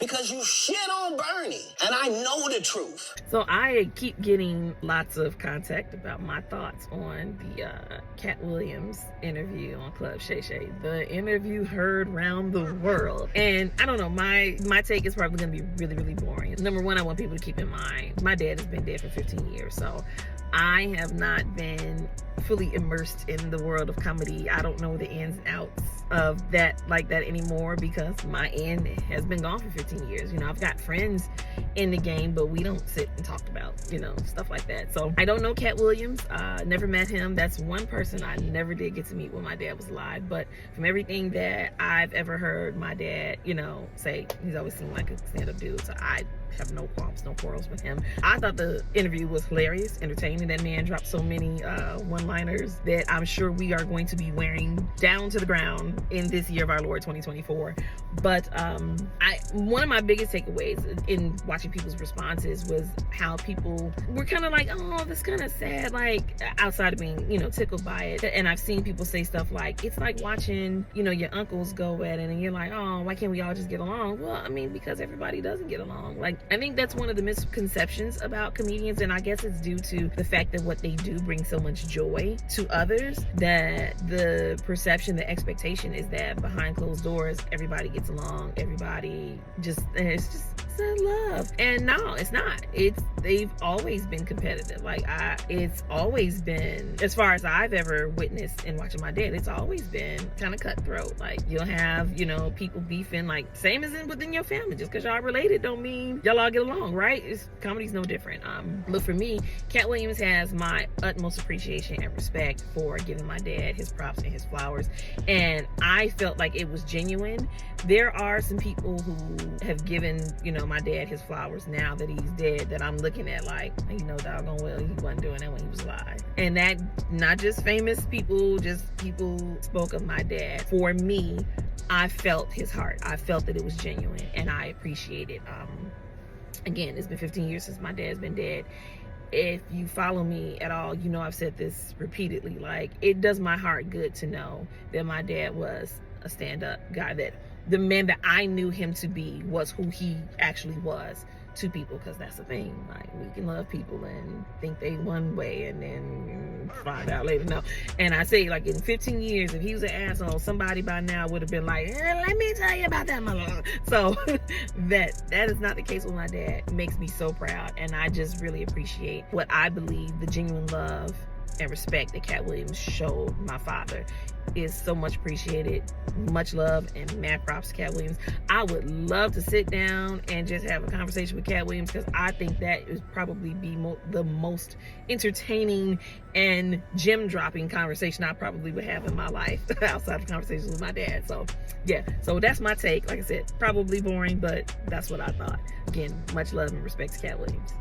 because you shit on Bernie, and I know the truth. So I keep getting lots of contact about my thoughts on the Katt Williams interview on Club Shay Shay. The interview heard round the world. And I don't know, my take is probably going to be really, really boring. Number one, I want people to keep in mind, my dad has been dead for 15 years, so I have not been fully immersed in the world of comedy. I don't know the ins and outs of that like that anymore because my end has been gone for 15 years. You know, I've got friends in the game, but we don't sit and talk about, you know, stuff like that. So I don't know Katt Williams. Never met him. That's one person I never did get to meet when my dad was alive. But from everything that I've ever heard my dad, you know, say, he's always seemed like a stand-up dude. So I have no qualms, no quarrels with him. I thought the interview was hilarious, entertaining. That man dropped so many one-liners that I'm sure we are going to be wearing down to the ground in this year of our Lord 2024. But one of my biggest takeaways in watching people's responses was how people were kind of like, oh, that's kind of sad, like outside of being, you know, tickled by it. And I've seen people say stuff like, it's like watching, you know, your uncles go at it and you're like, oh, why can't we all just get along? Well, I mean, because everybody doesn't get along. Like, I think that's one of the misconceptions about comedians, and I guess it's due to the fact that what they do brings so much joy to others, that the perception, the expectation is that behind closed doors, everybody gets along, everybody just, it's just love. And no, it's not. They've always been competitive. Like it's always been, as far as I've ever witnessed in watching my dad, it's always been kind of cutthroat. Like you'll have, you know, people beefing, like same as within your family. Just because y'all related don't mean y'all all get along, right? Comedy's no different. But for me, Katt Williams has my utmost appreciation and respect for giving my dad his props and his flowers. And I felt like it was genuine. There are some people who have given, you know, my dad his flowers now that he's dead, that I'm looking at like, you know, doggone well, he wasn't doing that when he was alive. And that, not just famous people, just people spoke of my dad. For me, I felt his heart. I felt that it was genuine, and I appreciate it. Again, it's been 15 years since my dad's been dead. If you follow me at all, you know I've said this repeatedly. Like, it does my heart good to know that my dad was a stand-up guy, that the man that I knew him to be was who he actually was to people, because that's the thing. Like, we can love people and think they one way and then find out later. No. And I say, like, in 15 years, if he was an asshole, somebody by now would have been like, let me tell you about that motherfucker. So that is not the case with my dad. It makes me so proud, and I just really appreciate what I believe the genuine love and respect that Katt Williams showed my father is so much appreciated. Much love and mad props to Katt Williams. I would love to sit down and just have a conversation with Katt Williams, because I think that is probably be the most entertaining and gem-dropping conversation I probably would have in my life outside of conversations with my dad. So yeah, so that's my take. Like I said, probably boring, but that's what I thought. Again, much love and respect to Katt Williams.